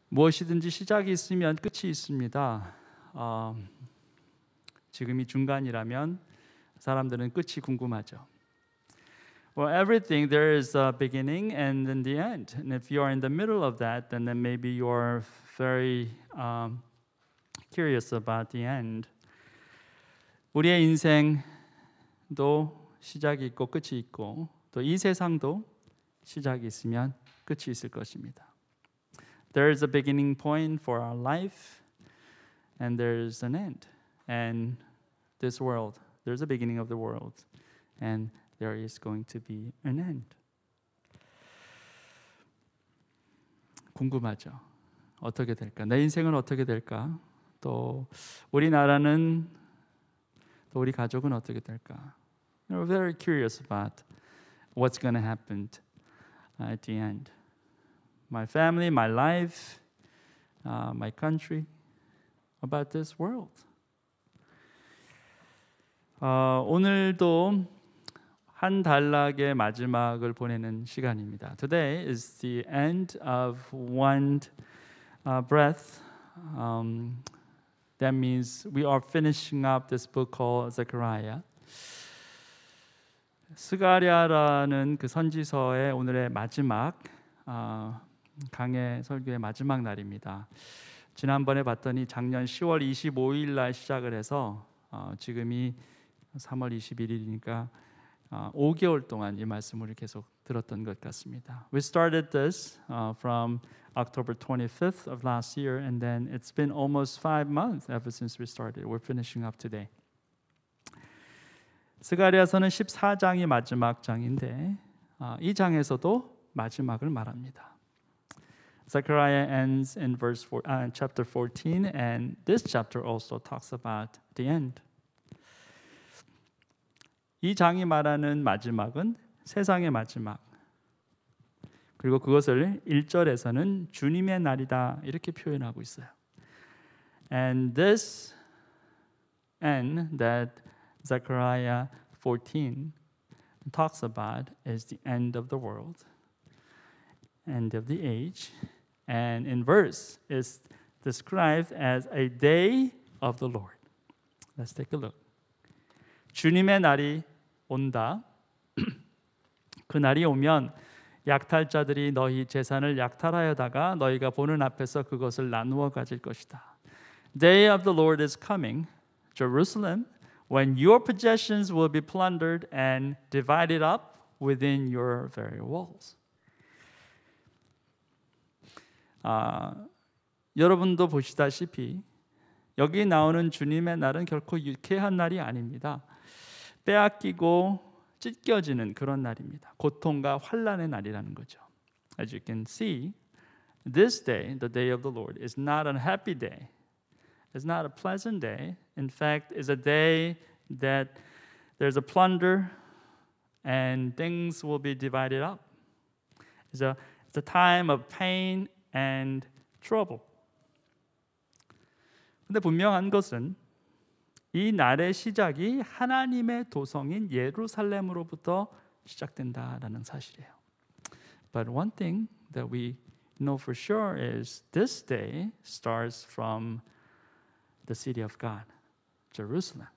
무엇이든지 시작이 있으면 끝이 있습니다. 지금이 중간이라면 사람들은 끝이 궁금하죠. Well, everything there is a beginning and then the end. And if you are in the middle of that, then maybe you are very curious about the end. 우리의 인생도 시작이 있고 끝이 있고 또 이 세상도 시작이 있으면 끝이 있을 것입니다. There is a beginning point for our life and there is an end. And this world, there's a beginning of the world and there is going to be an end. 궁금하죠? 어떻게 될까? 내 인생은 어떻게 될까? 또 우리나라는 또 우리 가족은 어떻게 될까? We're very curious about what's going to happen at the end. My family, my life, my country, about this world. 오늘도 한 단락의 마지막을 보내는 시간입니다. Today is the end of one breath. That means we are finishing up this book called Zechariah. 스가랴라는 그 선지서의 오늘의 마지막 강해 설교의 마지막 날입니다. 지난번에 봤더니 작년 10월 25일 날 시작을 해서 지금이 3월 21일이니까 5개월 동안 이 말씀을 계속 들었던 것 같습니다. We started this from October 25th of last year and then it's been almost 5 months ever since we started. We're finishing up today. 스가랴서는 14장이 마지막 장인데 이 장에서도 마지막을 말합니다. Zechariah ends in chapter 14 and this chapter also talks about the end. 이 장이 말하는 마지막은 세상의 마지막. 그리고 그것을 1절에서는 주님의 날이다 이렇게 표현하고 있어요. And this end that Zechariah 14 talks about is the end of the world, end of the age, and in verse is described as a day of the Lord. Let's take a look. 주님의 날이 온다. 그 날이 오면 약탈자들이 너희 재산을 약탈하여다가 너희가 보는 앞에서 그것을 나누어 가질 것이다. Day of the Lord is coming, Jerusalem, when your possessions will be plundered and divided up within your very walls. 여러분도 보시다시피 여기 나오는 주님의 날은 결코 유쾌한 날이 아닙니다. 빼앗기고 찢겨지는 그런 날입니다. 고통과 환난의 날이라는 거죠. As you can see, this day, the day of the Lord, is not a happy day. It's not a pleasant day. In fact, it's a day that there's a plunder and things will be divided up. It's a time of pain and trouble. 근데 분명한 것은 이 날의 시작이 하나님의 도성인 예루살렘으로부터 시작된다라는 사실이에요. But one thing that we know for sure is this day starts from the city of God, Jerusalem.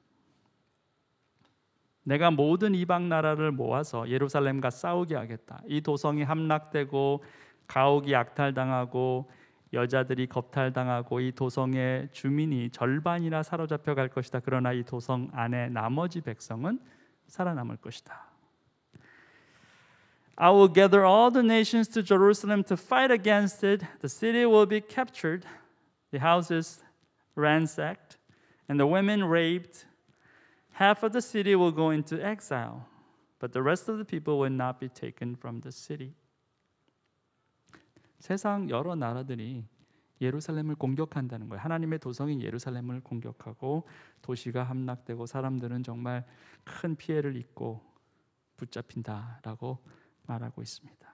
내가 모든 이방 나라를 모아서 예루살렘과 싸우게 하겠다. 이 도성이 함락되고 가옥이 약탈당하고 여자들이 겁탈당하고 이 도성의 주민이 절반이나 사로잡혀 갈 것이다. 그러나 이 도성 안에 나머지 백성은 살아남을 것이다. I will gather all the nations to Jerusalem to fight against it. The city will be captured, the houses ransacked, and the women raped. Half of the city will go into exile, but the rest of the people will not be taken from the city. 세상 여러 나라들이 예루살렘을 공격한다는 거예요. 하나님의 도성인 예루살렘을 공격하고 도시가 함락되고 사람들은 정말 큰 피해를 입고 붙잡힌다라고 말하고 있습니다.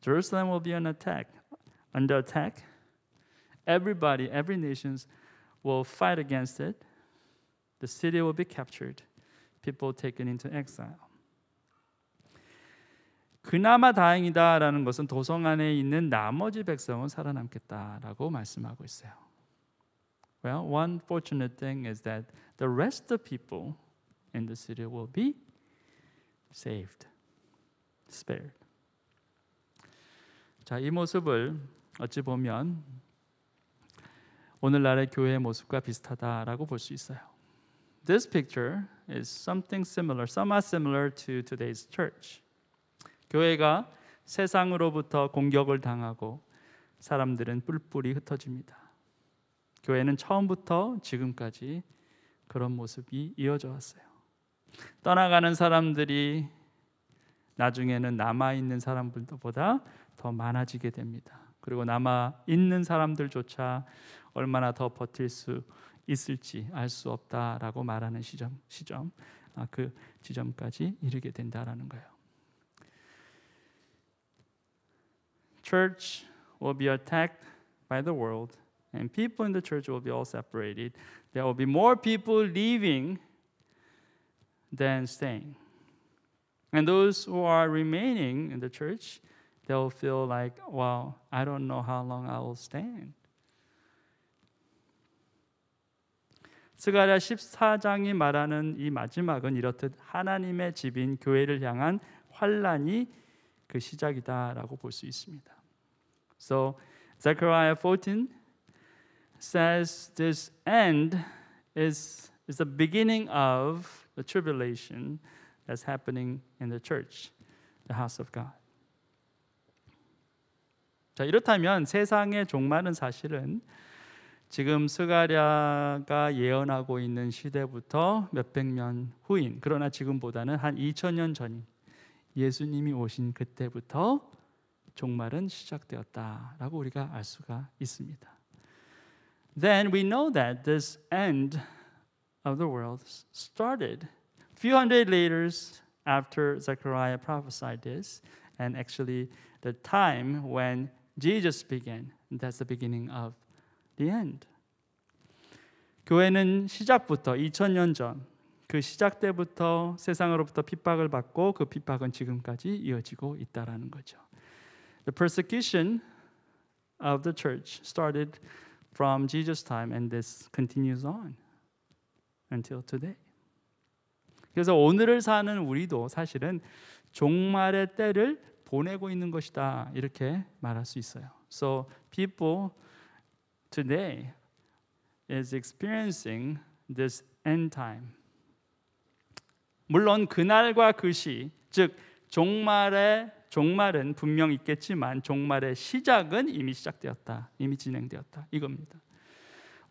Jerusalem will be under attack. Everybody, every nation will fight against it. The city will be captured. People taken into exile. 그나마 다행이다라는 것은 도성 안에 있는 나머지 백성은 살아남겠다라고 말씀하고 있어요. Well, one fortunate thing is that the rest of people in the city will be saved, spared. 자, 이 모습을 어찌 보면 오늘날의 교회의 모습과 비슷하다라고 볼 수 있어요. This picture is something similar, somewhat similar to today's church. 교회가 세상으로부터 공격을 당하고 사람들은 뿔뿔이 흩어집니다. 교회는 처음부터 지금까지 그런 모습이 이어져 왔어요. 떠나가는 사람들이 나중에는 남아있는 사람들보다 더 많아지게 됩니다. 그리고 남아있는 사람들조차 얼마나 더 버틸 수 있을지 알 수 없다라고 말하는 그 지점까지 이르게 된다라는 거예요. Church will be attacked by the world, and people in the church will be all separated. There will be more people leaving than staying. And those who are remaining in the church, they'll feel like, well, I don't know how long I will stand. 스가랴 14장이 말하는 이 마지막은 이렇듯 하나님의 집인 교회를 향한 환란이 그 시작이다라고 볼 수 있습니다. So Zechariah 14 says this end is the beginning of the tribulation that's happening in the church, the house of God. 자, 이렇다면 세상의 종말은 사실은 지금 스가랴가 예언하고 있는 시대부터 몇백 년 후인, 그러나 지금보다는 한 2000년 전인 예수님이 오신 그때부터 종말은 시작되었다라고 우리가 알 수가 있습니다. Then we know that this end of the world started a few hundred years after Zechariah prophesied this, and actually the time when Jesus began, that's the beginning of the end. 교회는 시작부터 2000년 전 그 시작 때부터 세상으로부터 핍박을 받고 그 핍박은 지금까지 이어지고 있다라는 거죠. The persecution of the church started from Jesus' time and this continues on until today. 그래서 오늘을 사는 우리도 사실은 종말의 때를 보내고 있는 것이다 이렇게 말할 수 있어요. So people today is experiencing this end time. 물론 그날과 그 시, 즉 종말은 분명 있겠지만 종말의 시작은 이미 시작되었다, 이미 진행되었다 이겁니다.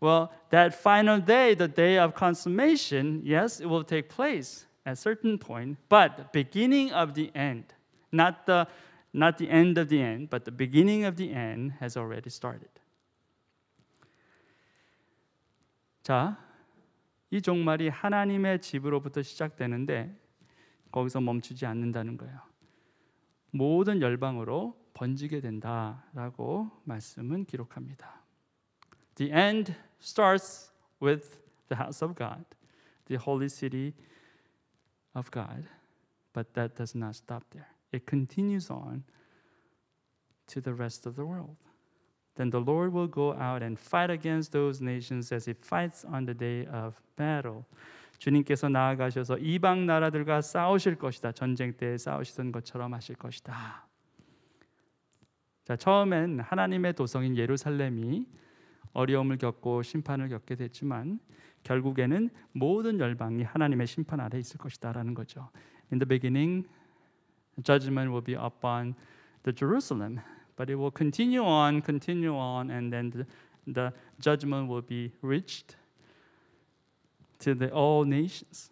Well, that final day, the day of consummation, yes, it will take place at a certain point, but the beginning of the end, not the end of the end, but the beginning of the end has already started. 자, 이 종말이 하나님의 집으로부터 시작되는데 거기서 멈추지 않는다는 거예요. 모든 열방으로 번지게 된다라고 말씀은 기록합니다. The end starts with the house of God, the holy city of God, but that does not stop there. It continues on to the rest of the world. Then the Lord will go out and fight against those nations as he fights on the day of battle. 주님께서 나아가셔서 이방 나라들과 싸우실 것이다. 전쟁 때 싸우시던 것처럼 하실 것이다. 자, 처음엔 하나님의 도성인 예루살렘이 어려움을 겪고 심판을 겪게 됐지만 결국에는 모든 열방이 하나님의 심판 아래 있을 것이다라는 거죠. In the beginning, judgment will be upon the Jerusalem, but it will continue on, and then the judgment will be reached to the all nations.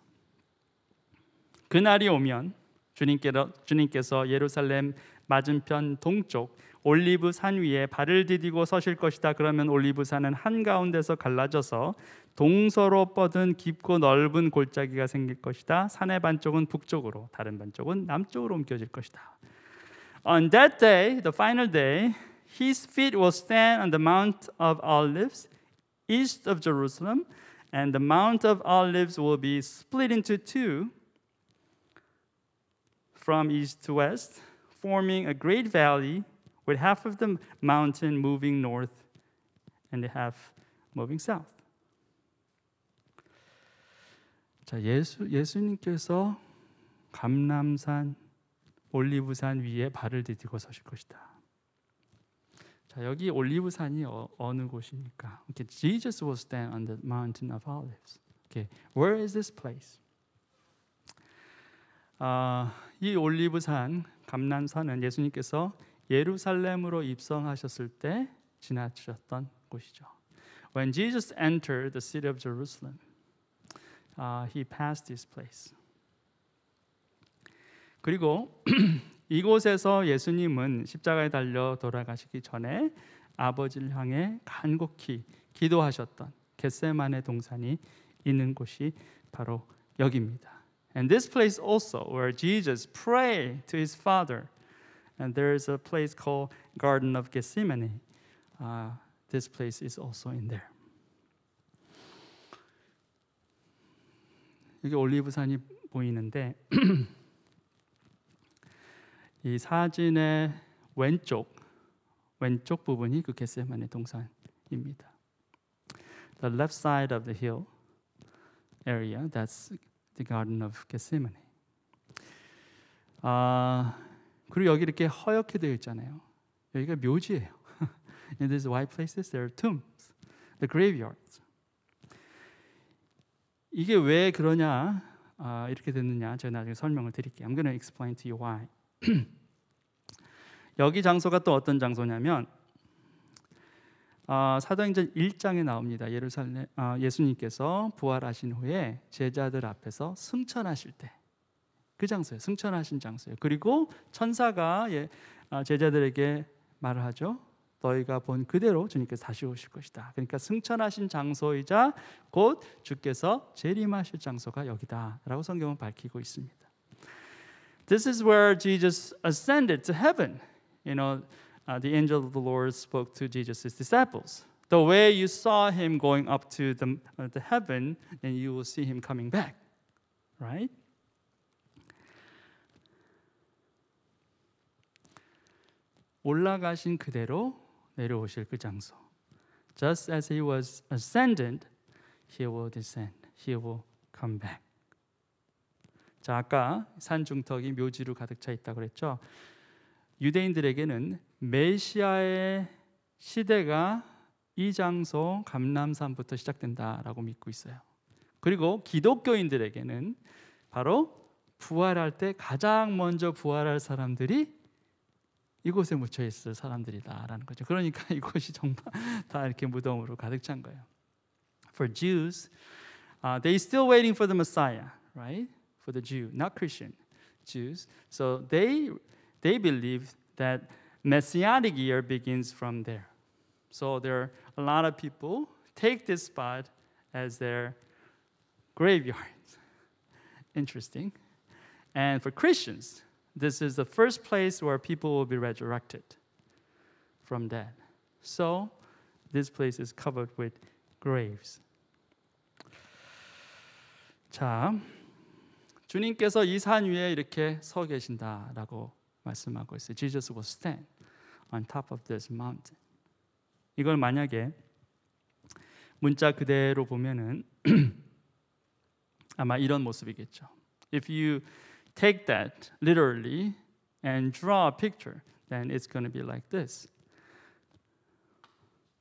그날이 오면 주님께서 예루살렘 맞은편 동쪽 올리브 산 위에 발을 디디고 서실 것이다. 그러면 올리브 산은 한가운데서 갈라져서 동서로 뻗은 깊고 넓은 골짜기가 생길 것이다. 산의 반쪽은 북쪽으로, 다른 반쪽은 남쪽으로 옮겨질 것이다. On that day, the final day, his feet will stand on the Mount of Olives, east of Jerusalem, and the Mount of Olives will be split into two from east to west, forming a great valley with half of the mountain moving north and the half moving south. 자, 예수님께서 감람산 올리브산 위에 발을 디디고 서실 것이다. 자, 여기 올리브산이 어느 곳입니까? Okay, Jesus will stand on the mountain of olives. Okay, where is this place? 이 올리브산, 감람산은 예수님께서 예루살렘으로 입성하셨을 때 지나치셨던 곳이죠. When Jesus entered the city of Jerusalem, he passed this place. 그리고 이곳에서 예수님은 십자가에 달려 돌아가시기 전에 아버지를 향해 간곡히 기도하셨던 겟세마네 동산이 있는 곳이 바로 여기입니다. And this place also where Jesus prayed to his Father. And there is a place called Garden of Gethsemane. This place is also in there. 여기 올리브산이 보이는데 이 사진의 왼쪽 부분이 그 겟세마네 동산입니다. The left side of the hill area, that's the Garden of Gethsemane. 그리고 여기 이렇게 허옇게 되어 있잖아요. 여기가 묘지예요. In these white places, there are tombs, the graveyards. 이게 왜 그러냐, 이렇게 됐느냐, 제가 나중에 설명을 드릴게요. I'm going to explain to you why. 여기 장소가 또 어떤 장소냐면 사도행전 1장에 나옵니다. 예수님께서 부활하신 후에 제자들 앞에서 승천하실 때 그 장소예요. 승천하신 장소예요. 그리고 천사가 제자들에게 말을 하죠. 너희가 본 그대로 주님께서 다시 오실 것이다. 그러니까 승천하신 장소이자 곧 주께서 재림하실 장소가 여기다라고 성경은 밝히고 있습니다. This is where Jesus ascended to heaven. You know, the angel of the Lord spoke to Jesus' disciples. The way you saw him going up to the heaven, then you will see him coming back. Right? 올라가신 그대로 내려오실 그 장소. Just as he was ascended, he will descend. He will come back. 자, 아까 산 중턱이 묘지로 가득 차 있다고 그랬죠. 유대인들에게는 메시아의 시대가 이 장소 감람산부터 시작된다라고 믿고 있어요. 그리고 기독교인들에게는 바로 부활할 때 가장 먼저 부활할 사람들이 이곳에 묻혀 있을 사람들이다라는 거죠. 그러니까 이곳이 정말 다 이렇게 무덤으로 가득 찬 거예요. For Jews, they still waiting for the Messiah, right? For the Jew, not Christian Jews. So they believe that Messianic year begins from there. So there are a lot of people take this spot as their graveyard. Interesting. And for Christians, this is the first place where people will be resurrected from dead. So this place is covered with graves. 자, 주님께서 이 산 위에 이렇게 서 계신다라고 말씀하고 있어요. Jesus will stand on top of this mountain. 이걸 만약에 문자 그대로 보면은 아마 이런 모습이겠죠. If you take that literally and draw a picture, then it's going to be like this.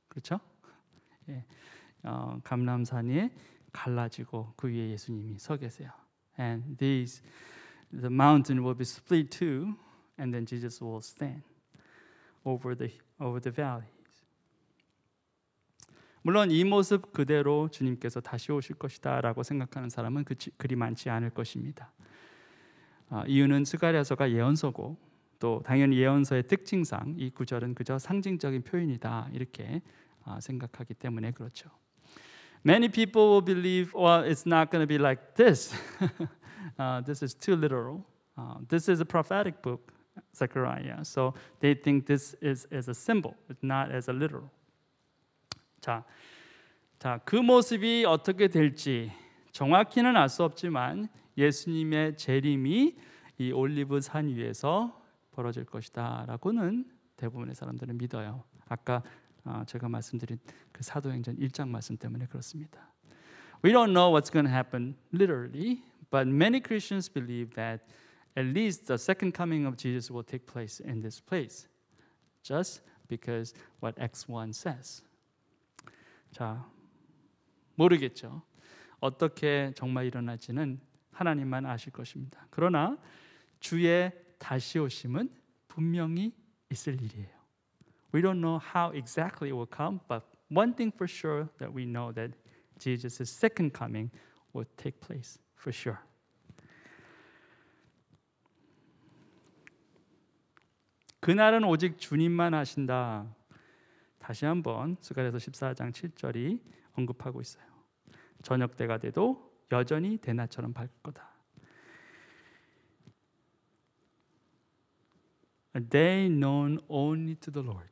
그렇죠? 예, 감람산이 갈라지고 그 위에 예수님이 서 계세요. And the mountain will be split too, and then Jesus will stand over the valleys. 물론 이 모습 그대로 주님께서 다시 오실 것이다라고 생각하는 사람은 그리 많지 않을 것입니다. 이유는 스가랴서가 예언서고 또 당연히 예언서의 특징상 이 구절은 그저 상징적인 표현이다 이렇게 생각하기 때문에 그렇죠. Many people will believe, well, it's not going to be like this. This is too literal. This is a prophetic book, Zechariah. So they think this is as a symbol, not as a literal. 자, 그 모습이 어떻게 될지 정확히는 알 수 없지만 예수님의 재림이 이 올리브 산 위에서 벌어질 것이다 라고는 대부분의 사람들은 믿어요. 아까 제가 말씀드린 그 사도행전 1장 말씀 때문에 그렇습니다. We don't know what's going to happen literally, but many Christians believe that at least the second coming of Jesus will take place in this place, just because what Acts 1 says. 자, 모르겠죠. 어떻게 정말 일어날지는 하나님만 아실 것입니다. 그러나 주의 다시 오심은 분명히 있을 일이에요. We don't know how exactly it will come, but one thing for sure that we know that Jesus' second coming will take place for sure. 그날은 오직 주님만 하신다. 다시 한번 스가랴서 14장 7절이 언급하고 있어요. 저녁 때가 돼도 여전히 대낮처럼 밝을 거다. A day known only to the Lord,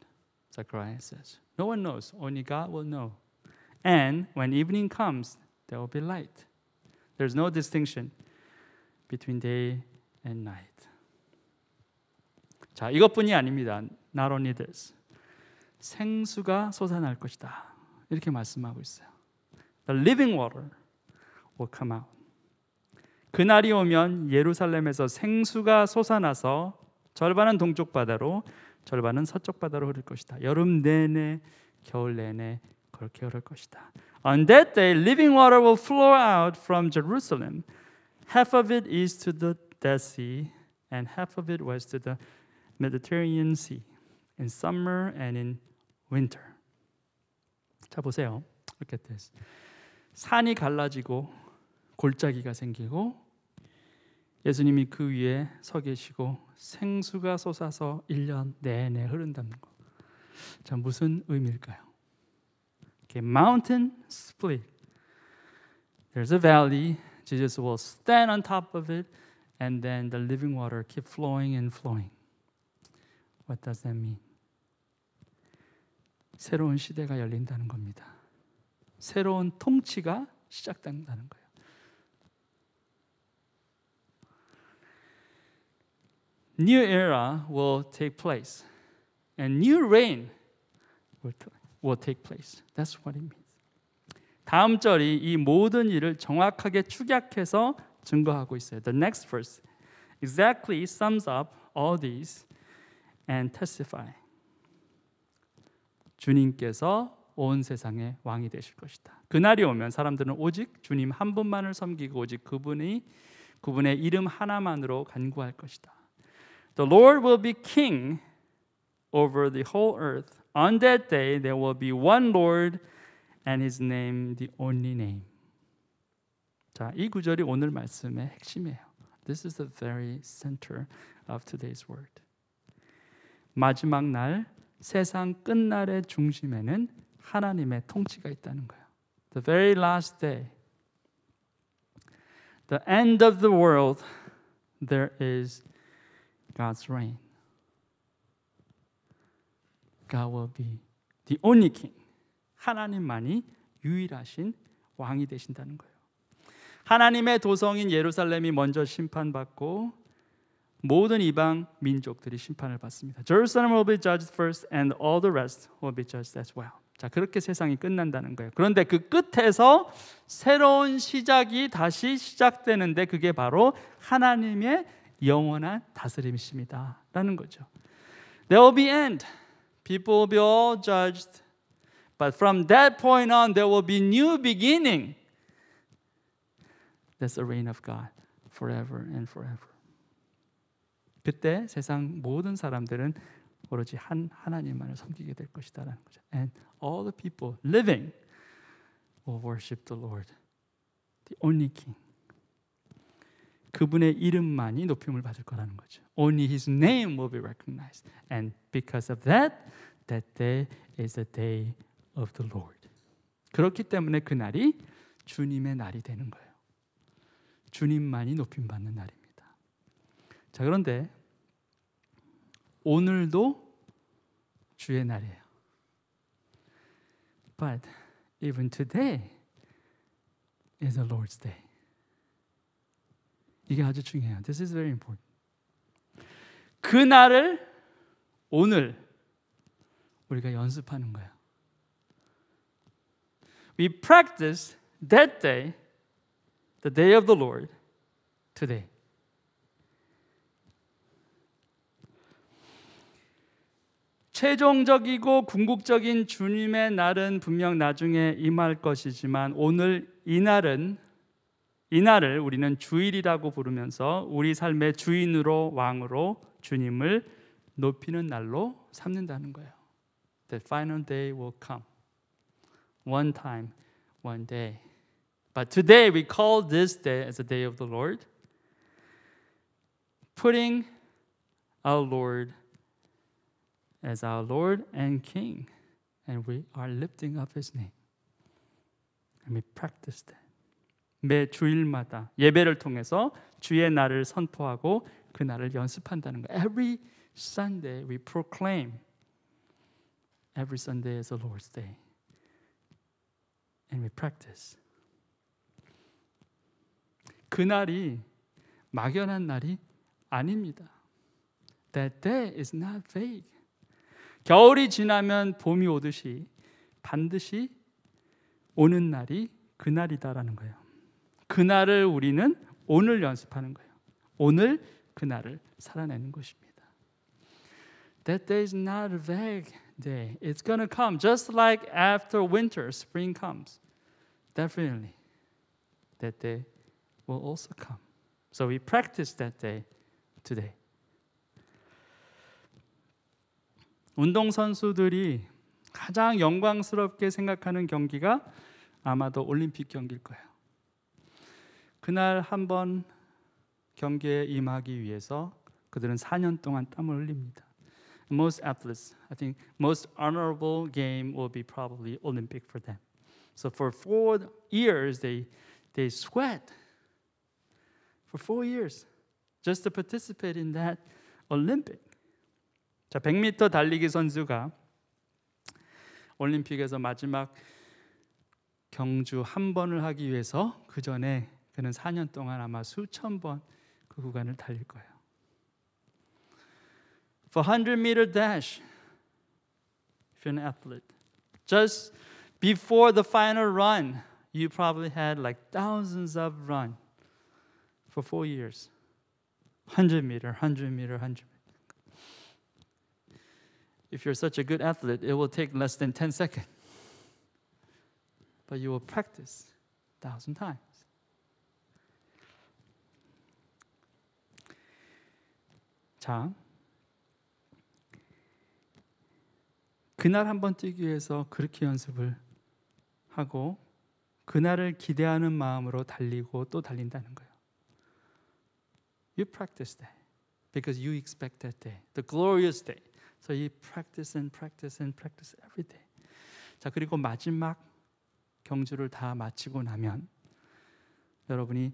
Zechariah says. No one knows, only God will know. And when evening comes, there will be light. There's no distinction between day and night. 자, 이것뿐이 아닙니다. Not only this. 생수가 솟아날 것이다. 이렇게 말씀하고 있어요. The living water will come out. 그날이 오면 예루살렘에서 생수가 솟아나서 절반은 동쪽 바다로, 절반은 서쪽 바다로 흐를 것이다. 여름 내내, 겨울 내내 그렇게 흐를 것이다. On that day, living water will flow out from Jerusalem. Half of it east to the Dead Sea, and half of it west to the Mediterranean Sea. In summer and in winter. 자, 보세요. Look at this. 산이 갈라지고 골짜기가 생기고 예수님이 그 위에 서 계시고 생수가 솟아서 1년 내내 흐른다는 거. 자, 무슨 의미일까요? Okay, mountain split. There's a valley. Jesus will stand on top of it, and then the living water keep flowing and flowing. What does that mean? 새로운 시대가 열린다는 겁니다. 새로운 통치가 시작된다는 거예요. New era will take place, and new reign will take place. That's what it means. 다음 절이 이 모든 일을 정확하게 축약해서 증거하고 있어요. The next verse exactly sums up all these and testify. 주님께서 온 세상의 왕이 되실 것이다. 그날이 오면 사람들은 오직 주님 한 분만을 섬기고 오직 그분의 이름 하나만으로 간구할 것이다. The Lord will be king over the whole earth. On that day there will be one Lord and his name the only name. 자, 이 구절이 오늘 말씀의 핵심이에요. This is the very center of today's word. 마지막 날 세상 끝날의 중심에는 하나님의 통치가 있다는 거예요. The very last day, the end of the world, there is God's reign. God will be the only king. 하나님만이 유일하신 왕이 되신다는 거예요. 하나님의 도성인 예루살렘이 먼저 심판받고 모든 이방 민족들이 심판을 받습니다. Jerusalem will be judged first and all the rest will be judged as well. 자, 그렇게 세상이 끝난다는 거예요. 그런데 그 끝에서 새로운 시작이 다시 시작되는데 그게 바로 하나님의 영원한 다스림이십니다. 라는 거죠. There will be end. People will be all judged. But from that point on, there will be new beginning. That's the reign of God forever and forever. 그때 세상 모든 사람들은 오로지 하나님만을 섬기게 될 것이다라는 거죠. And all the people living will worship the Lord, the only King. 그분의 이름만이 높임을 받을 거라는 거죠. Only His name will be recognized. And because of that, that day is the day of the Lord. 그렇기 때문에 그날이 주님의 날이 되는 거예요. 주님만이 높임 받는 날입니다. 자, 그런데 오늘도 주의 날이에요. But even today is the Lord's day. 이게 아주 중요해요. This is very important. 그날을 오늘 우리가 연습하는 거예요. We practice that day, the day of the Lord, today. 최종적이고 궁극적인 주님의 날은 분명 나중에 임할 것이지만 오늘 이 날을 우리는 주일이라고 부르면서 우리 삶의 주인으로 왕으로 주님을 높이는 날로 삼는다는 거예요. The final day will come. One time, one day. But today we call this day as the day of the Lord, putting our Lord as our Lord and King, and we are lifting up His name. And we practice that. 매 주일마다 예배를 통해서 주의 날을 선포하고 그 날을 연습한다는 거예요. Every Sunday we proclaim every Sunday is the Lord's day. And we practice. 그날이 막연한 날이 아닙니다. That day is not vague. 겨울이 지나면 봄이 오듯이 반드시 오는 날이 그날이다라는 거예요. 그날을 우리는 오늘 연습하는 거예요. 오늘 그날을 살아내는 것입니다. That day is not a vague day. It's going to come just like after winter, spring comes. Definitely, that day will also come. So we practice that day today. 운동선수들이 가장 영광스럽게 생각하는 경기가 아마도 올림픽 경기일 거예요. 그날 한번 경기에 임하기 위해서 그들은 4년 동안 땀을 흘립니다. Most athletes, I think, most honorable game will be probably Olympic for them. So for 4 years, they sweat for 4 years just to participate in that Olympic. 자, 100m 달리기 선수가 올림픽에서 마지막 경주 한 번을 하기 위해서 그 전에 그는 4년 동안 아마 수천 번 그 구간을 달릴 거예요. For 100-meter dash, if you're an athlete, just before the final run, you probably had like thousands of run for 4 years. 100-meter, 100-meter, 100-meter. If you're such a good athlete, it will take less than 10 seconds. But you will practice 1,000 times. 자, 그날 한번 뛰기 위해서 그렇게 연습을 하고 그날을 기대하는 마음으로 달리고 또 달린다는 거예요. You practice that because you expect that day, the glorious day. So you practice and practice and practice every day. 자, 그리고 마지막 경주를 다 마치고 나면 여러분이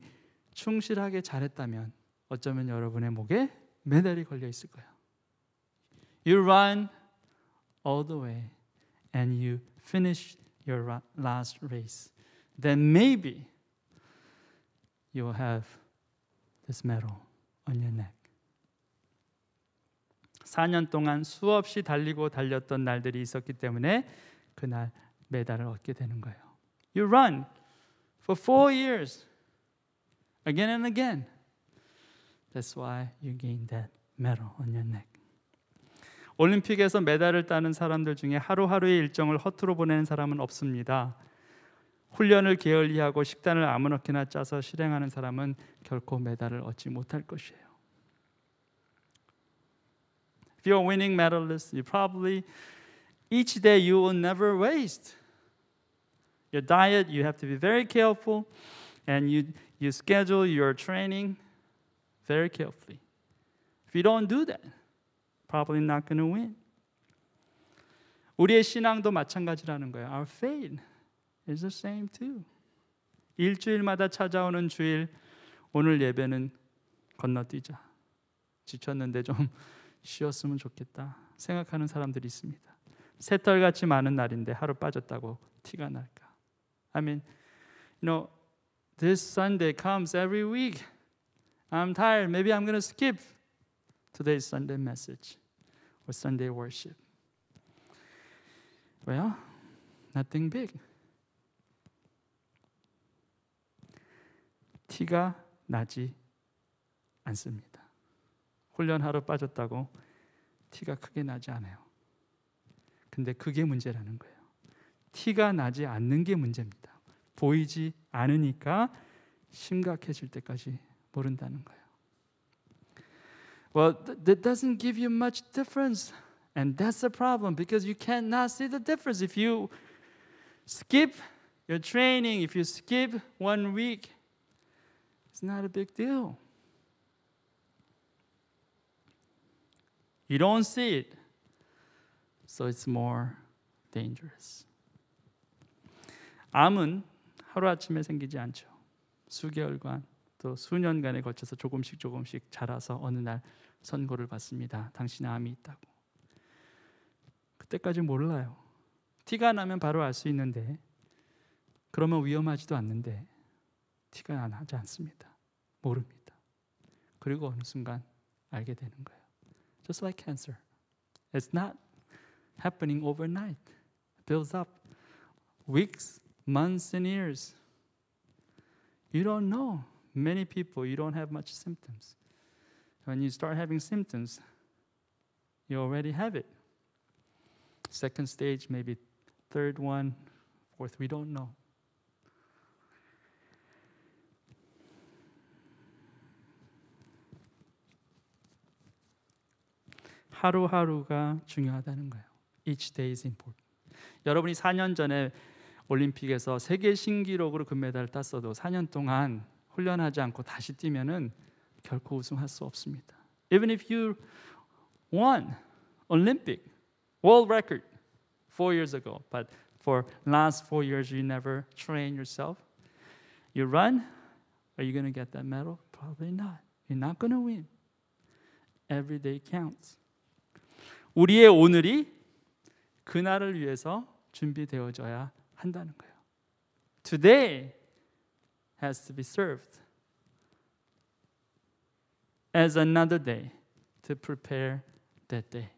충실하게 잘했다면 어쩌면 여러분의 목에 메달이 걸려 있을 거예요. You run all the way and you finish your last race. Then maybe you will have this medal on your neck. 4년 동안 수없이 달리고 달렸던 날들이 있었기 때문에 그날 메달을 얻게 되는 거예요. You run for 4 years again and again. That's why you gain that medal on your neck. 올림픽에서 메달을 따는 사람들 중에 하루하루의 일정을 허투루 보내는 사람은 없습니다. 훈련을 게을리하고 식단을 아무렇게나 짜서 실행하는 사람은 결코 메달을 얻지 못할 것이에요. If you're a winning medalist, you probably each day you will never waste. Your diet, you have to be very careful, and you schedule your training very carefully. If you don't do that, probably not going to win. 우리의 신앙도 마찬가지라는 거예요. Our faith is the same too. 일주일마다 찾아오는 주일, 오늘 예배는 건너뛰자. 지쳤는데 좀 쉬었으면 좋겠다 생각하는 사람들이 있습니다. 새털같이 많은 날인데 하루 빠졌다고 티가 날까? I mean, this Sunday comes every week. I'm tired. Maybe I'm going to skip today's Sunday message or Sunday worship? Well, nothing big. 티가 나지 않습니다. 훈련하러 빠졌다고 티가 크게 나지 않아요. 근데 그게 문제라는 거예요. 티가 나지 않는 게 문제입니다. 보이지 않으니까 심각해질 때까지 모른다는 거예요. Well, that doesn't give you much difference. And that's the problem because you cannot see the difference. If you skip your training, if you skip 1 week, it's not a big deal. You don't see it, so it's more dangerous. 암은 하루아침에 생기지 않죠. 수개월간 또 수년간에 걸쳐서 조금씩 자라서 어느 날 선고를 받습니다. 당신의 암이 있다고. 그때까지 몰라요. 티가 나면 바로 알 수 있는데 그러면 위험하지도 않는데 티가 나지 않습니다. 모릅니다. 그리고 어느 순간 알게 되는 거예요. Just like cancer. It's not happening overnight. It builds up weeks, months and years. You don't know. Many people, you don't have much symptoms. When you start having symptoms, you already have it. Second stage, maybe third one, fourth, we don't know. 하루하루가 중요하다는 거예요. Each day is important. 여러분이 4년 전에 올림픽에서 세계 신기록으로 금메달을 땄어도 4년 동안 훈련하지 않고 다시 뛰면은 결코 우승할 수 없습니다. Even if you won Olympic world record 4 years ago, but for last 4 years you never train yourself, you run, are you going to get that medal? Probably not. You're not going to win. Every day counts. 우리의 오늘이 그날을 위해서 준비되어져야 한다는 거예요. Today has to be served as another day to prepare that day.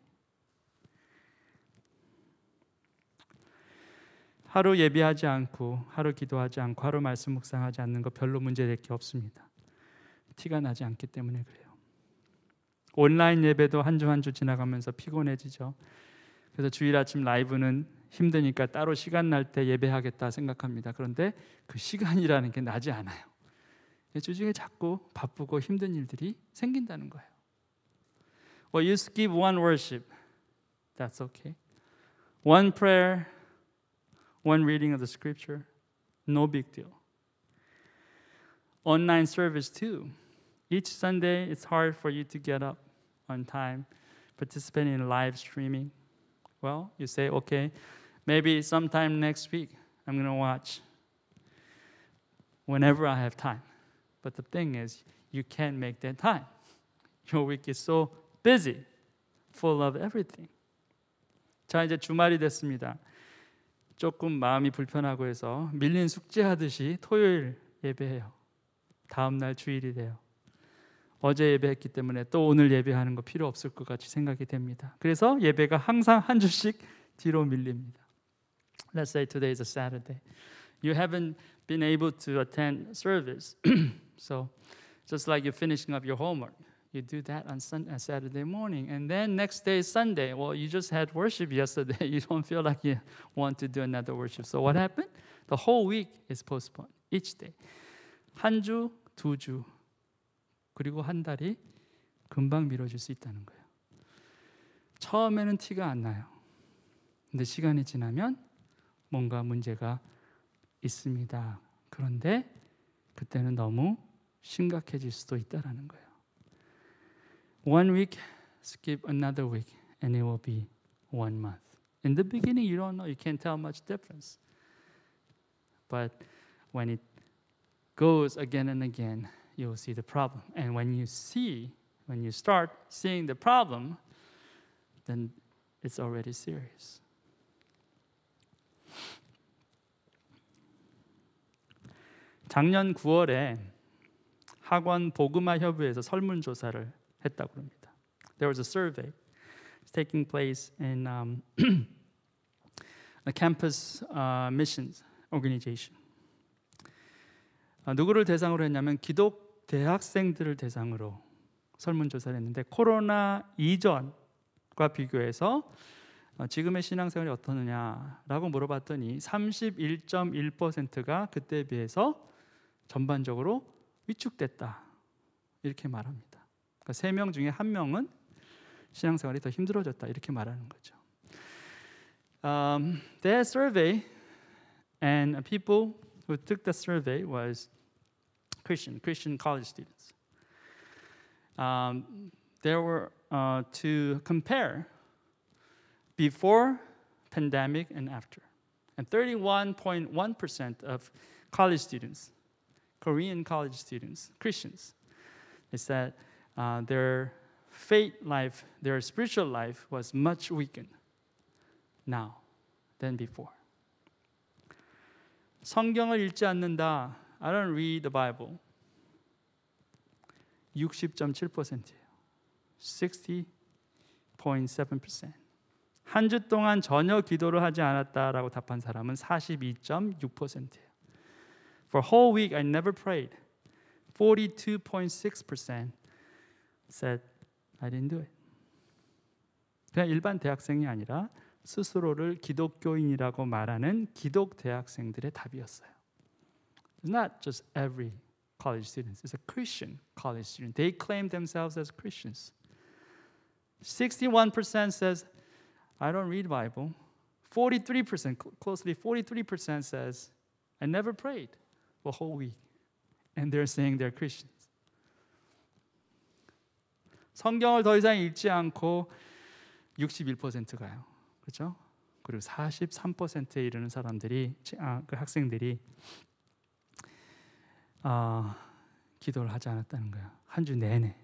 하루 예배하지 않고 하루 기도하지 않고 하루 말씀 묵상하지 않는 거 별로 문제될 게 없습니다. 티가 나지 않기 때문에 그래요. 온라인 예배도 한 주 한 주 지나가면서 피곤해지죠. 그래서 주일 아침 라이브는 힘드니까 따로 시간 날 때 예배하겠다 생각합니다. 그런데 그 시간이라는 게 나지 않아요. 주중에 자꾸 바쁘고 힘든 일들이 생긴다는 거예요. Well, you skip one worship. That's okay. One prayer, one reading of the scripture. No big deal. Online service too. Each Sunday, it's hard for you to get up on time, participate in live streaming. Well, you say, okay, maybe sometime next week, I'm going to watch whenever I have time. But the thing is, you can't make that time. Your week is so busy, full of everything. 자, 이제 주말이 됐습니다. 조금 마음이 불편하고 해서 밀린 숙제하듯이 토요일 예배해요. 다음 날 주일이 돼요. 어제 예배했기 때문에 또 오늘 예배하는 거 필요 없을 것 같이 생각이 됩니다. 그래서 예배가 항상 한 주씩 뒤로 밀립니다. Let's say today is a Saturday. You haven't been able to attend service. So just like you're finishing up your homework, you do that on Saturday morning. And then next day is Sunday. Well, you just had worship yesterday. You don't feel like you want to do another worship. So what happened? The whole week is postponed. Each day. 한 주, 두 주. 그리고 한 달이 금방 미뤄질 수 있다는 거예요. 처음에는 티가 안 나요. 근데 시간이 지나면 뭔가 문제가 있습니다. 그런데 그때는 너무 심각해질 수도 있다는 거예요. One week, skip another week, and it will be 1 month. In the beginning, you don't know, you can't tell much difference. But when it goes again and again, you'll see the problem. And when you start seeing the problem, then it's already serious. 작년 9월에 학원 복음화 협의회에서 설문조사를 했다고 합니다. there was a survey taking place in a campus missions organization. 누구를 대상으로 했냐면 기독 대학생들을 대상으로 설문조사를 했는데 코로나 이전과 비교해서 지금의 신앙생활이 어떠느냐라고 물어봤더니 31.1%가 그때에 비해서 전반적으로 위축됐다 이렇게 말합니다. 그러니까 3명 중에 1명은 신앙생활이 더 힘들어졌다 이렇게 말하는 거죠. That survey and people who took the survey was Christian college students. There were to compare before pandemic and after. And 31.1% of college students, Korean college students, Christians, they said their faith life, their spiritual life was much weakened now than before. 성경을 읽지 않는다. I don't read the Bible. 60.7%예요. 60.7%. 한 주 동안 전혀 기도를 하지 않았다라고 답한 사람은 42.6%예요. For a whole week I never prayed. 42.6% said I didn't do it. 그냥 일반 대학생이 아니라 스스로를 기독교인이라고 말하는 기독 대학생들의 답이었어요. It's not just every college students. It's a Christian college student. They claim themselves as Christians. 61% says, I don't read Bible. 43%, closely 43% says, I never prayed for a whole week. And they're saying they're Christians. 성경을 더 이상 읽지 않고 61%가요. 그렇죠? 그리고 43%에 이르는 사람들이 그 학생들이 기도를 하지 않았다는 거예요. 한 주 내내.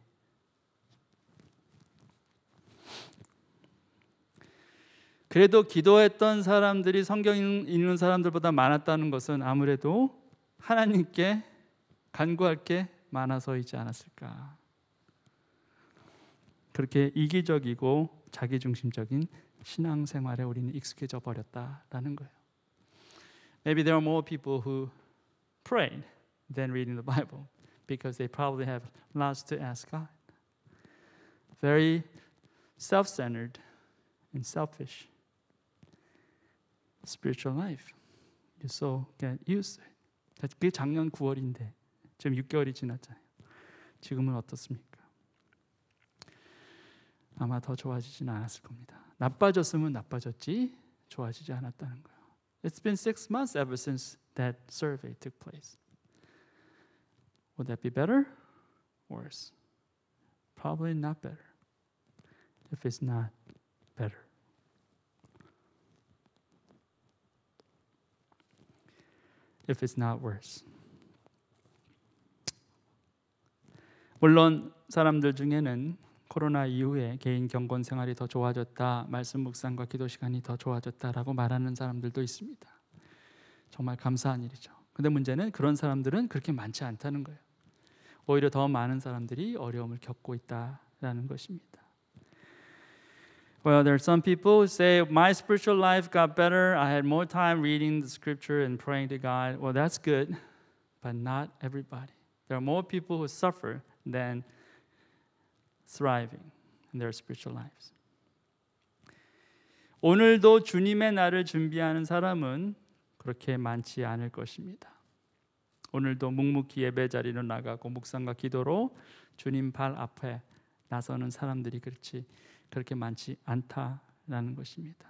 그래도 기도했던 사람들이 성경 읽는 사람들보다 많았다는 것은 아무래도 하나님께 간구할 게 많아서이지 않았을까. 그렇게 이기적이고 자기중심적인 신앙생활에 우리는 익숙해져 버렸다라는 거예요. Maybe there are more people who prayed than reading the Bible because they probably have lots to ask God. Very self-centered and selfish spiritual life. You so get used to it. 그게 작년 9월인데 지금 6개월이 지났잖아요. 지금은 어떻습니까? 아마 더 좋아지지는 않았을 겁니다. 나빠졌으면 나빠졌지 좋아지지 않았다는 거예요. It's been 6 months ever since that survey took place. Would that be better? Worse? Probably not better. If it's not better. If it's not worse. 물론 사람들 중에는 코로나 이후에 개인 경건 생활이 더 좋아졌다, 말씀 묵상과 기도 시간이 더 좋아졌다라고 말하는 사람들도 있습니다. 정말 감사한 일이죠. 근데 문제는 그런 사람들은 그렇게 많지 않다는 거예요. 오히려 더 많은 사람들이 어려움을 겪고 있다라는 것입니다. Well, there are some people who say my spiritual life got better. I had more time reading the scripture and praying to God. Well, that's good, but not everybody. There are more people who suffer than thriving in their spiritual lives. 오늘도 주님의 날을 준비하는 사람은 그렇게 많지 않을 것입니다. 오늘도 묵묵히 예배 자리로 나가고 묵상과 기도로 주님 발 앞에 나서는 사람들이 그렇게 많지 않다라는 것입니다.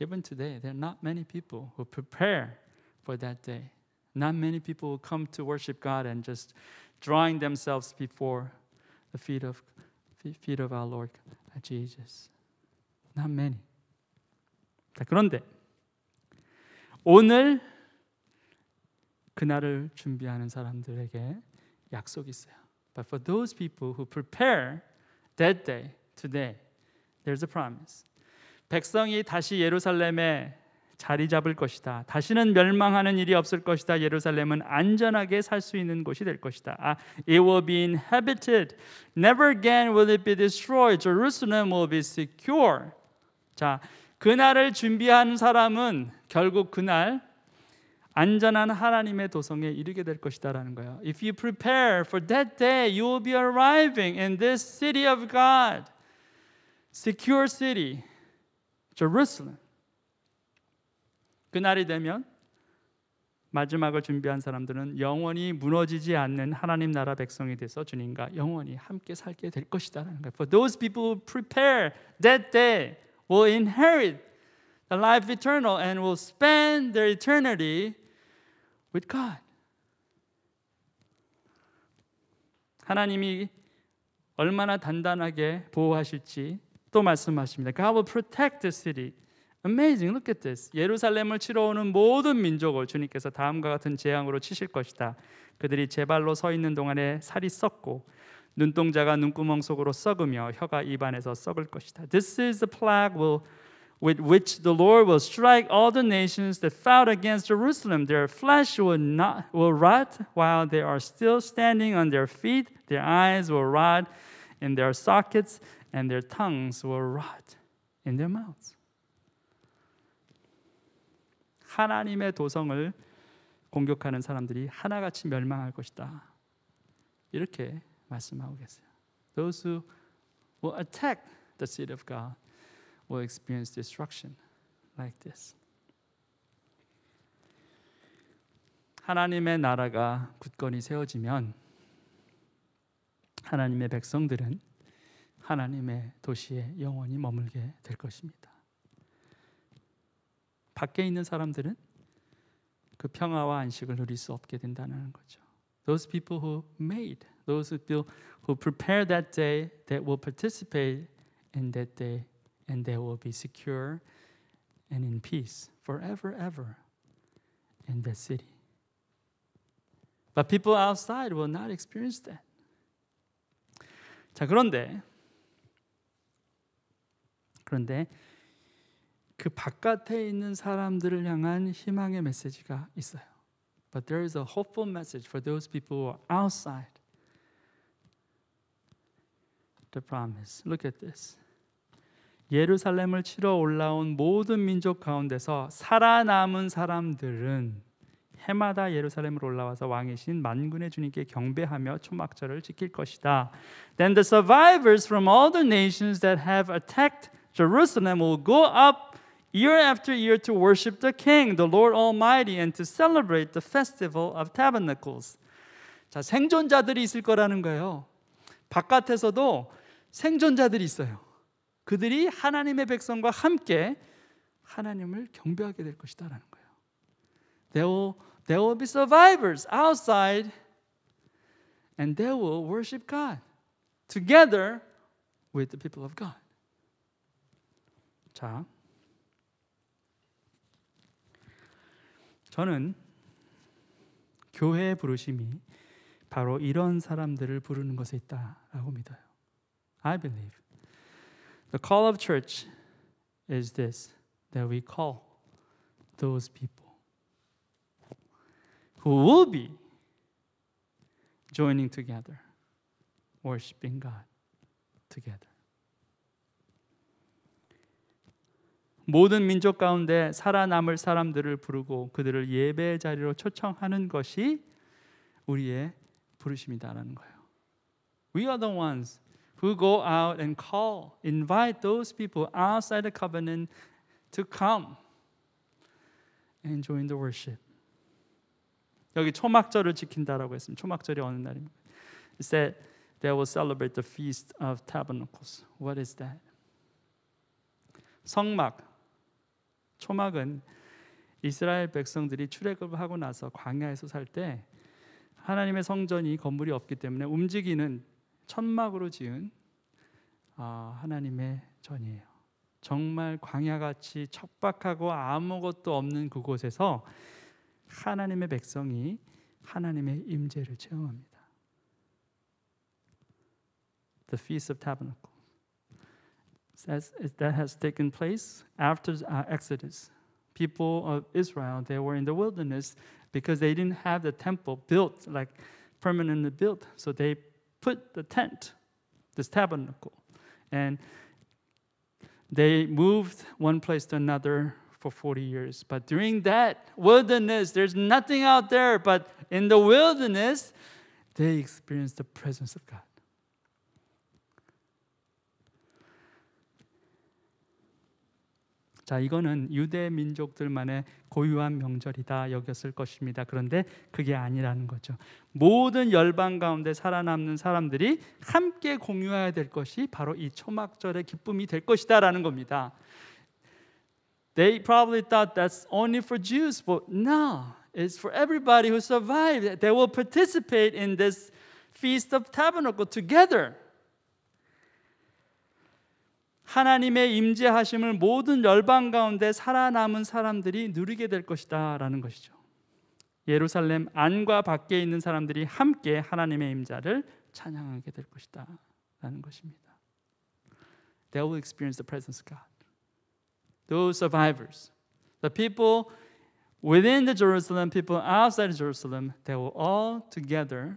Even today, there are not many people who prepare for that day. Not many people who come to worship God and just drawing themselves before the feet of our Lord Jesus. Not many. 그런데 오늘 그날을 준비하는 사람들에게 약속이 있어요. But for those people who prepare that day, today, there's a promise. 백성이 다시 예루살렘에 자리 잡을 것이다. 다시는 멸망하는 일이 없을 것이다. 예루살렘은 안전하게 살 수 있는 곳이 될 것이다. It will be inhabited. Never again will it be destroyed. Jerusalem will be secure. 자, 그날을 준비한 사람은 결국 그날 안전한 하나님의 도성에 이르게 될 것이다라는 거예요. If you prepare for that day, you will be arriving in this city of God. Secure city, Jerusalem. 그날이 되면 마지막을 준비한 사람들은 영원히 무너지지 않는 하나님 나라 백성이 돼서 주님과 영원히 함께 살게 될 것이다라는 거예요. For those people who prepare that day will inherit the life eternal and will spend their eternity with God. 하나님이 얼마나 단단하게 보호하실지 또 말씀하십니다. God will protect the city. Amazing. Look at this. 예루살렘을 치러 오는 모든 민족을 주님께서 다음과 같은 재앙으로 치실 것이다. 그들이 제 발로 서 있는 동안에 살이 썩고 눈동자가 눈구멍 속으로 썩으며 혀가 입안에서 썩을 것이다. This is the plague with which the Lord will strike all the nations that fought against Jerusalem. Their flesh will rot while they are still standing on their feet. Their eyes will rot in their sockets, and their tongues will rot in their mouths. 하나님의 도성을 공격하는 사람들이 하나같이 멸망할 것이다. 이렇게 말씀하고 계세요. Those who will attack the city of God will experience destruction like this. 하나님의 나라가 굳건히 세워지면 하나님의 백성들은 하나님의 도시에 영원히 머물게 될 것입니다. 밖에 있는 사람들은 그 평화와 안식을 누릴 수 없게 된다는 거죠. Those people who made, those who prepare that day, that will participate in that day, and they will be secure and in peace forever, ever in that city. But people outside will not experience that. 자, 그런데 그 바깥에 있는 사람들을 향한 희망의 메시지가 있어요. But there is a hopeful message for those people who are outside the promise. Look at this. 예루살렘을 치러 올라온 모든 민족 가운데서 살아남은 사람들은 해마다 예루살렘으로 올라와서 왕이신 만군의 주님께 경배하며 초막절을 지킬 것이다. Then the survivors from all the nations that have attacked Jerusalem will go up year after year to worship the King, the Lord Almighty, and to celebrate the festival of tabernacles. 자, 생존자들이 있을 거라는 거예요. 바깥에서도 생존자들이 있어요. 그들이 하나님의 백성과 함께 하나님을 경배하게 될 것이다라는 거예요. There will be survivors outside, and they will worship God together with the people of God. 자, 저는 교회의 부르심이 바로 이런 사람들을 부르는 것에 있다라고 믿어요. I believe the call of church is this, that we call those people who will be joining together, worshiping God together. 모든 민족 가운데 살아남을 사람들을 부르고 그들을 예배의 자리로 초청하는 것이 우리의 부르심이다라는 거예요. We are the ones who go out and call, invite those people outside the covenant to come and join the worship. 여기 초막절을 지킨다라고 했습니다. 초막절이 어느 날입니까? It said they will celebrate the feast of tabernacles. What is that? 성막, 초막은 이스라엘 백성들이 출애굽을 하고 나서 광야에서 살 때 하나님의 성전이 건물이 없기 때문에 움직이는 천막으로 지은 하나님의 전이에요. 정말 광야같이 척박하고 아무것도 없는 그곳에서 하나님의 백성이 하나님의 임재를 체험합니다. The Feast of Tabernacles that has taken place after Exodus, people of Israel, they were in the wilderness because they didn't have the temple built, like permanently built. So they put the tent, this tabernacle, and they moved one place to another for 40 years. But during that wilderness, there's nothing out there. But in the wilderness, they experienced the presence of God. 자, 이거는 유대 민족들만의 고유한 명절이다 여겼을 것입니다. 그런데 그게 아니라는 거죠. 모든 열방 가운데 살아남는 사람들이 함께 공유해야 될 것이 바로 이 초막절의 기쁨이 될 것이다라는 겁니다. They probably thought that's only for Jews, but no, it's for everybody who survived. They will participate in this Feast of Tabernacle together. 하나님의 임재하심을 모든 열방 가운데 살아남은 사람들이 누리게 될 것이다 라는 것이죠. 예루살렘 안과 밖에 있는 사람들이 함께 하나님의 임재를 찬양하게 될 것이다 라는 것입니다. They will experience the presence of God. Those survivors, the people within the Jerusalem, people outside Jerusalem, they will all together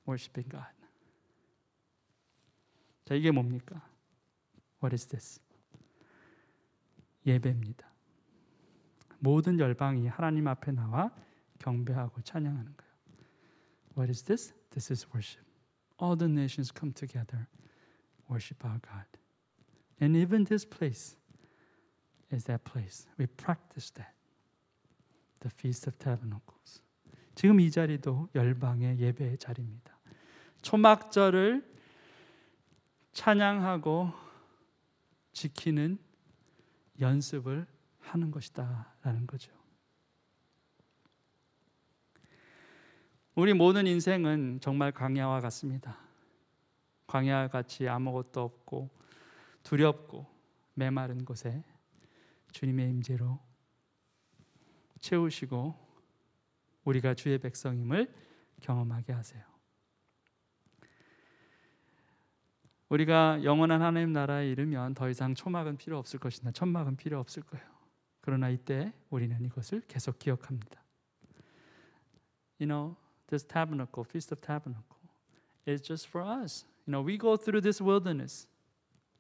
worshiping God. 자, 이게 뭡니까? What is this? 예배입니다. 모든 열방이 하나님 앞에 나와 경배하고 찬양하는 거예요. What is this? This is worship. All the nations come together, worship our God. And even this place is that place. We practice that. The Feast of Tabernacles. 지금 이 자리도 열방의 예배의 자리입니다. 초막절을 찬양하고 지키는 연습을 하는 것이다 라는 거죠. 우리 모든 인생은 정말 광야와 같습니다. 광야와 같이 아무것도 없고 두렵고 메마른 곳에 주님의 임재로 채우시고 우리가 주의 백성임을 경험하게 하세요. 우리가 영원한 하나님 나라에 이르면 더 이상 초막은 필요 없을 것이나 천막은 필요 없을 거예요. 그러나 이때 우리는 이것을 계속 기억합니다. You know, this tabernacle, Feast of Tabernacle, is just for us. You know, we go through this wilderness,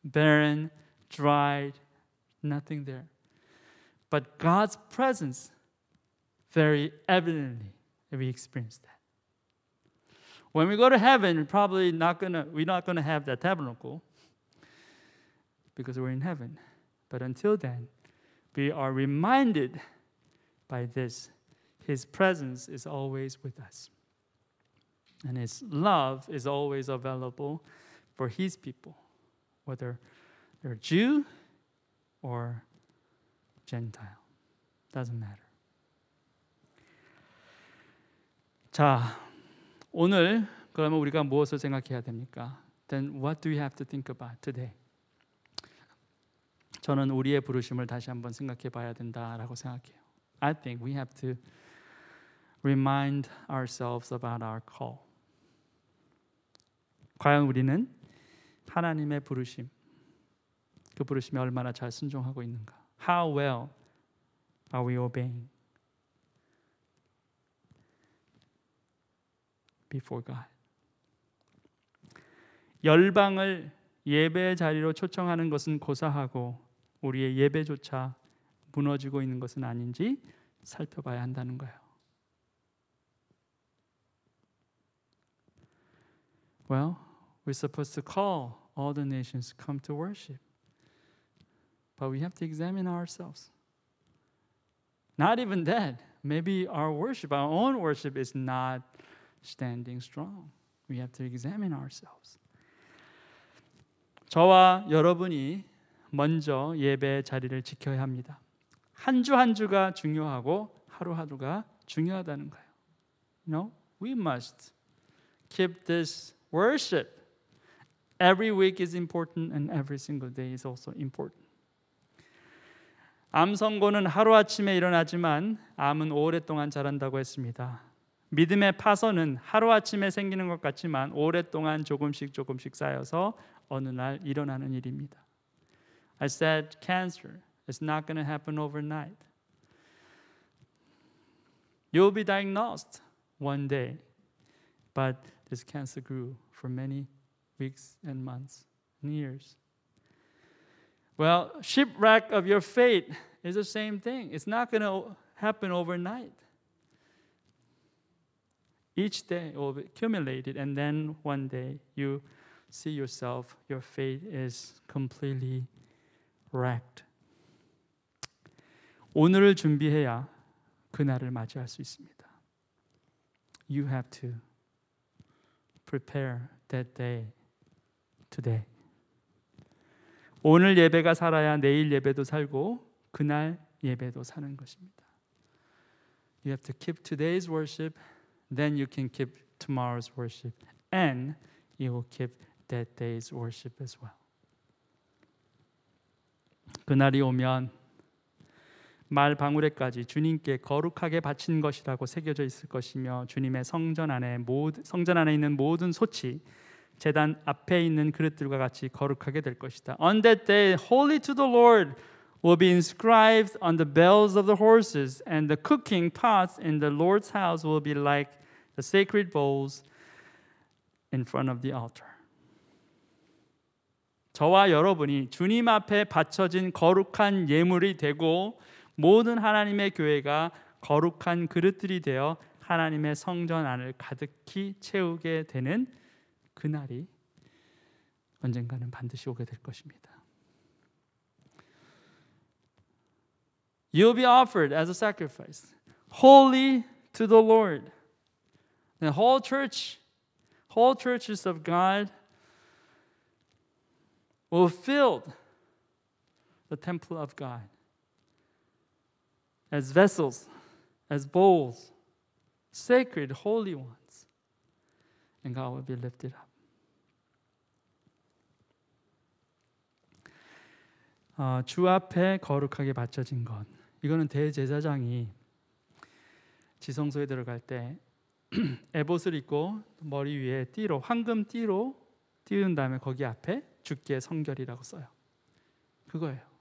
barren, dried, nothing there. But God's presence, very evidently, we experience that. When we go to heaven, we're not gonna have that tabernacle because we're in heaven. But until then, we are reminded by this. His presence is always with us. And His love is always available for His people, whether they're Jew or Gentile. Doesn't matter. 자, 오늘 그러면 우리가 무엇을 생각해야 됩니까? Then what do we have to think about today? 저는 우리의 부르심을 다시 한번 생각해 봐야 된다라고 생각해요. I think we have to remind ourselves about our call. 과연 우리는 하나님의 부르심, 그 부르심에 얼마나 잘 순종하고 있는가? How well are we obeying before God? 열방을 예배 자리로 초청하는 것은 고사하고 우리의 예배조차 무너지고 있는 것은 아닌지 살펴봐야 한다는 거예요. Well, we're supposed to call all the nations come to worship. But we have to examine ourselves. Not even that. Maybe our own worship is not standing strong. We have to examine ourselves. 저와 여러분이 먼저 예배 자리를 지켜야 합니다. 한 주 한 주가 중요하고 하루하루가 중요하다는 거예요. No, we must keep this worship. Every week is important and every single day is also important. 암 선고는 하루아침에 일어나지만 암은 오랫동안 자란다고 했습니다. 믿음의 파선은 하루아침에 생기는 것 같지만 오랫동안 조금씩 쌓여서 어느 날 일어나는 일입니다. I said cancer It's not going to happen overnight. You'll be diagnosed one day, but this cancer grew for many weeks and months and years. Well, shipwreck of your faith is the same thing. It's not going to happen overnight. Each day will be accumulated, and then one day you see yourself, your faith is completely wrecked. 오늘을 준비해야 그날을 맞이할 수 있습니다. You have to prepare that day today. 오늘 예배가 살아야 내일 예배도 살고 그날 예배도 사는 것입니다. You have to keep today's worship, then you can keep tomorrow's worship, and you will keep that day's worship as well. 그날이 오면 말 방울에까지 주님께 거룩하게 바친 것이라고 새겨져 있을 것이며 주님의 성전 안에 있는 모든 솥이 제단 앞에 있는 그릇들과 같이 거룩하게 될 것이다. On that day, holy to the Lord will be inscribed on the bells of the horses, and the cooking pots in the Lord's house will be like the sacred bowls in front of the altar. 저와 여러분이 주님 앞에 바쳐진 거룩한 예물이 되고 모든 하나님의 교회가 거룩한 그릇들이 되어 하나님의 성전 안을 가득히 채우게 되는 그날이 언젠가는 반드시 오게 될 것입니다. You'll be offered as a sacrifice, holy to the Lord. The whole churches of God will fill the temple of God as vessels, as bowls, sacred, holy ones, and God will be lifted up. 주 앞에 거룩하게 바쳐진 것. 이거는 대제사장이 지성소에 들어갈 때 에봇을 입고 머리 위에 띠로, 황금 띠로 띄운 다음에 거기 앞에 주께 성결이라고 써요. 그거예요.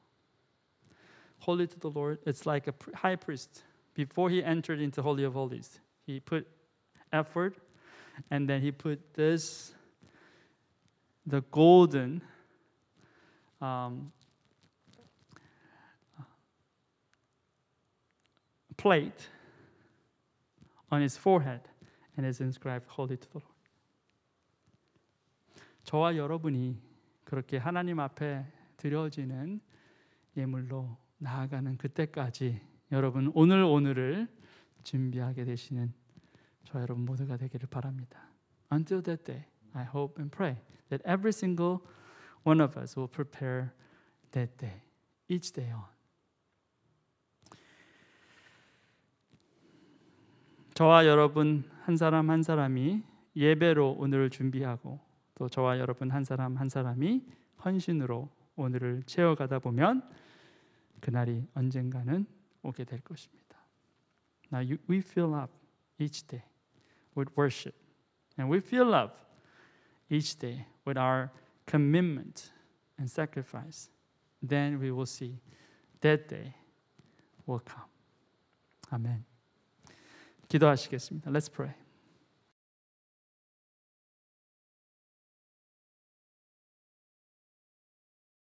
Holy to the Lord, it's like a high priest. Before he entered into Holy of Holies, he put effort, and then he put this, the golden plate on his forehead, and is inscribed Holy to the Lord. 저와 여러분이 그렇게 하나님 앞에 드려지는 예물로 나아가는 그때까지 여러분 오늘을 준비하게 되시는 저 여러분 모두가 되기를 바랍니다. Until that day, I hope and pray that every single one of us will prepare that day, each day on. 저와 여러분 한 사람 한 사람이 예배로 오늘을 준비하고 또 저와 여러분 한 사람 한 사람이 헌신으로 오늘을 채워가다 보면 그날이 언젠가는 오게 될 것입니다. Now we fill up each day with worship, and we fill up each day with our commitment and sacrifice. Then we will see that day will come. 아멘. 기도하시겠습니다. Let's pray.